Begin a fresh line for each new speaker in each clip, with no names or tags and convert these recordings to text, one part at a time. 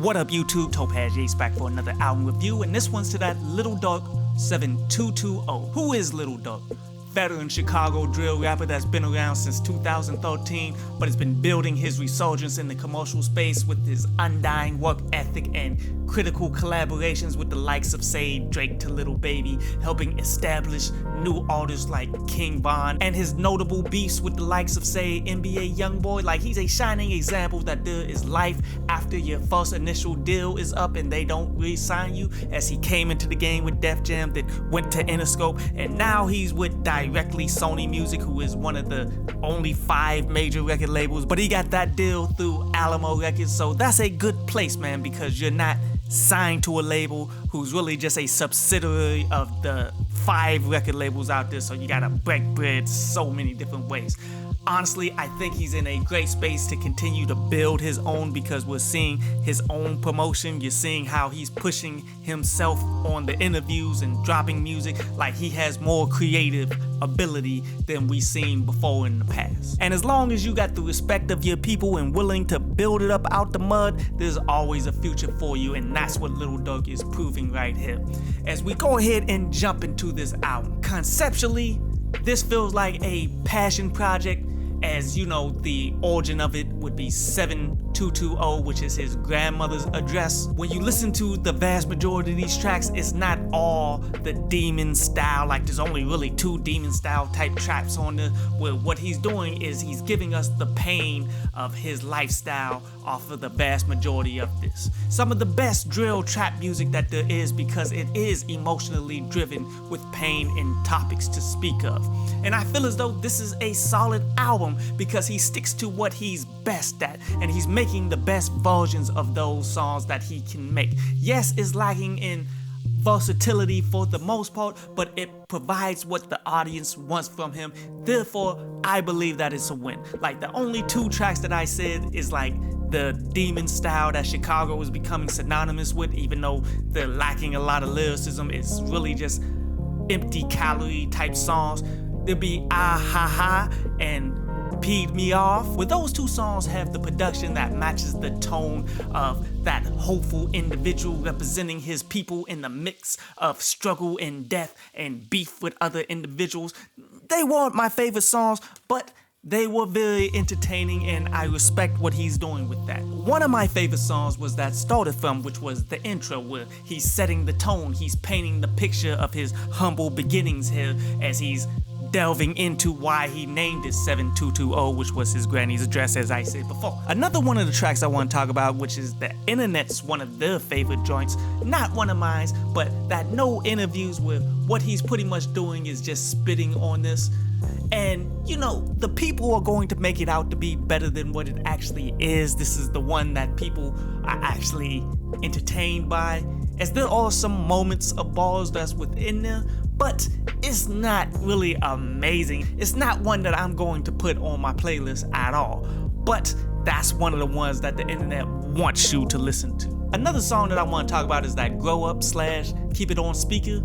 What up, YouTube? Topaz Yates back for another album review, and this one's to that Lil Durk 7220. Who is Lil Durk? Veteran Chicago drill rapper that's been around since 2013, but has been building his resurgence in the commercial space with his undying work ethic and critical collaborations with the likes of, say, Drake to Lil Baby, helping establish new artists like King Von, and his notable beefs with the likes of, say, NBA Youngboy. Like, he's a shining example that there is life after your first initial deal is up and they don't re-sign you, as he came into the game with Def Jam, that went to Interscope, and now he's with directly Sony Music, who is one of the only 5 major record labels, but he got that deal through Alamo Records, so that's a good place, man, because you're not signed to a label who's really just a subsidiary of the 5 record labels out there, so you gotta break bread so many different ways. Honestly, I think he's in a great space to continue to build his own, because we're seeing his own promotion. You're seeing how he's pushing himself on the interviews and dropping music. Like, he has more creative ability than we've seen before in the past. And as long as you got the respect of your people and willing to build it up out the mud, there's always a future for you, and that's what Lil Durk is proving right here. As we go ahead and jump into this album, conceptually, this feels like a passion project. As you know, the origin of it would be 7220, which is his grandmother's address. When you listen to the vast majority of these tracks, it's not all the demon style. Like, there's only really 2 demon style type tracks on there, where what he's doing is he's giving us the pain of his lifestyle off of the vast majority of this. Some of the best drill trap music that there is, because it is emotionally driven with pain and topics to speak of. And I feel as though this is a solid album, because he sticks to what he's best at, and he's making the best versions of those songs that he can make. Yes, it's lacking in versatility for the most part, but it provides what the audience wants from him. Therefore, I believe that it's a win. Like, the only 2 tracks that I said is like the demon style that Chicago is becoming synonymous with, even though they're lacking a lot of lyricism. It's really just empty calorie type songs. There'll be Ah Ha Ha and Peed Me Off, where those 2 songs have the production that matches the tone of that hopeful individual representing his people in the mix of struggle and death and beef with other individuals. They weren't my favorite songs, but they were very entertaining, and I respect what he's doing with that. One of my favorite songs was that Started From, which was the intro, where he's setting the tone. He's painting the picture of his humble beginnings here as he's delving into why he named it 7220, which was his granny's address, as I said before. Another one of the tracks I want to talk about, which is the Internet's one of their favorite joints, not one of mine, but that no interviews, with what he's pretty much doing is just spitting on this. And, you know, the people are going to make it out to be better than what it actually is. This is the one that people are actually entertained by, as there are some moments of bars that's within there, but it's not really amazing. It's not one that I'm going to put on my playlist at all, but that's one of the ones that the internet wants you to listen to. Another song that I want to talk about is that Grow Up / Keep It On Speaker,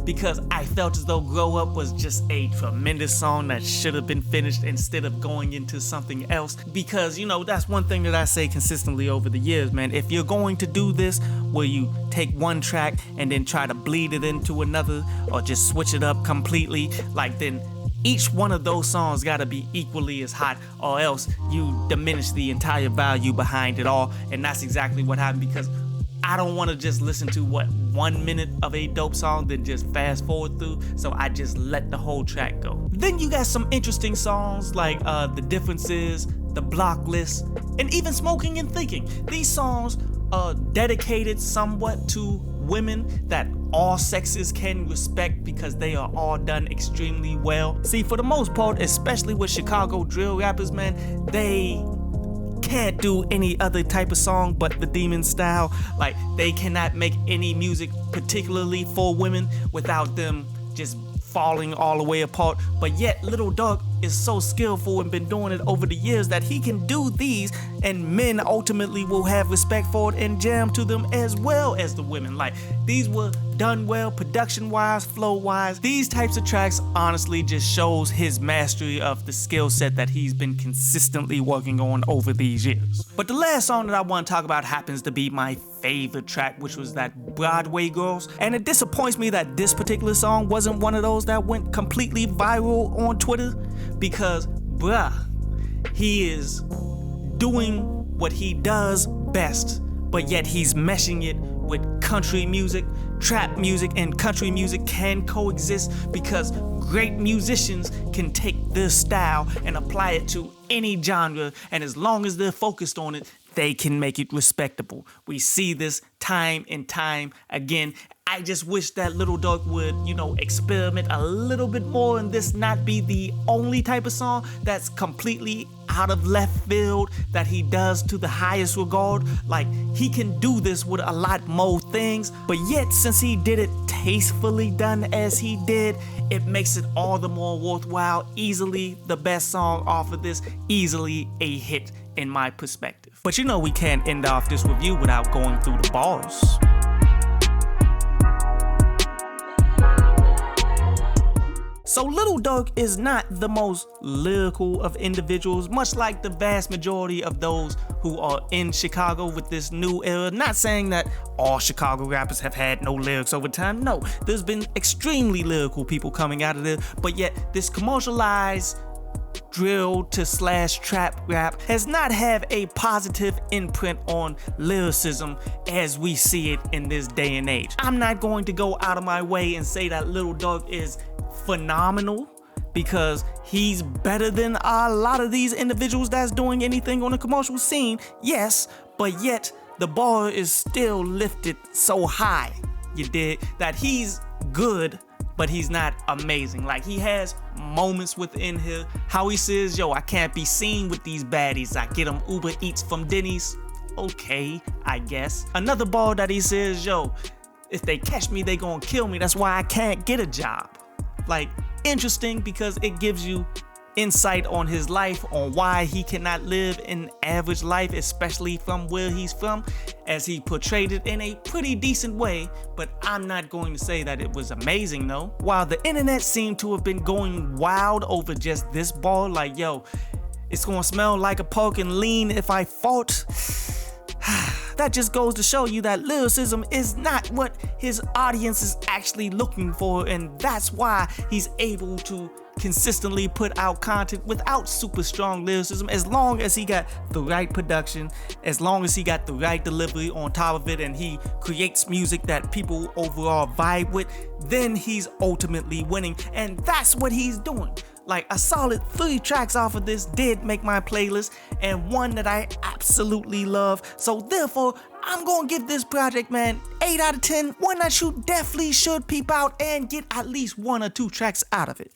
because I felt as though Grow Up was just a tremendous song that should have been finished instead of going into something else. Because, you know, that's one thing that I say consistently over the years, man. If you're going to do this, where you take one track and then try to bleed it into another, or just switch it up completely, like, then each one of those songs gotta be equally as hot, or else you diminish the entire value behind it all. And that's exactly what happened, because I don't want to just listen to 1 minute of a dope song, then just fast forward through, so I just let the whole track go. Then you got some interesting songs like The Differences, The Block List, and even Smoking and Thinking. These songs are dedicated somewhat to women that all sexes can respect, because they are all done extremely well. See, for the most part, especially with Chicago drill rappers, man, they can't do any other type of song but the demon style. Like, they cannot make any music particularly for women without them just falling all the way apart. But yet Lil Durk is so skillful and been doing it over the years that he can do these, and men ultimately will have respect for it and jam to them as well as the women. Like, these were done well, production-wise, flow-wise. These types of tracks honestly just shows his mastery of the skill set that he's been consistently working on over these years. But the last song that I want to talk about happens to be my favorite track, which was that Broadway Girls. And it disappoints me that this particular song wasn't one of those that went completely viral on Twitter, because bruh, he is doing what he does best, but yet he's meshing it with country music. Trap music and country music can coexist because great musicians can take this style and apply it to any genre, and as long as they're focused on it, they can make it respectable. We see this time and time again. I just wish that Lil Durk would, experiment a little bit more and this not be the only type of song that's completely out of left field that he does to the highest regard. Like, he can do this with a lot more things, but yet since he did it tastefully done as he did, it makes it all the more worthwhile. Easily the best song off of this, easily a hit in my perspective. But we can't end off this review without going through the bars. So Lil Durk is not the most lyrical of individuals, much like the vast majority of those who are in Chicago with this new era. Not saying that all Chicago rappers have had no lyrics over time. No, there's been extremely lyrical people coming out of there, but yet this commercialized drill to / trap rap has not have a positive imprint on lyricism as we see it in this day and age. I'm not going to go out of my way and say that Lil Durk is phenomenal, because he's better than a lot of these individuals that's doing anything on the commercial scene, yes, but yet the bar is still lifted so high, you dig, that he's good, but he's not amazing. Like, he has moments within here, how he says, I can't be seen with these baddies, I get them Uber Eats from Denny's. Okay, I guess. Another bar that he says, if they catch me, they gonna kill me, that's why I can't get a job. Like, interesting, because it gives you insight on his life, on why he cannot live an average life, especially from where he's from, as he portrayed it in a pretty decent way. But I'm not going to say that it was amazing though. While the internet seemed to have been going wild over just this bar, like, it's gonna smell like a pork and lean if I fought. That just goes to show you that lyricism is not what his audience is actually looking for, and that's why he's able to consistently put out content without super strong lyricism, as long as he got the right production, as long as he got the right delivery on top of it, and he creates music that people overall vibe with, then he's ultimately winning, and that's what he's doing. Like, a solid 3 tracks off of this did make my playlist, and one that I absolutely love. So therefore, I'm gonna give this project, man, 8 out of 10. One that you definitely should peep out and get at least 1 or 2 tracks out of it.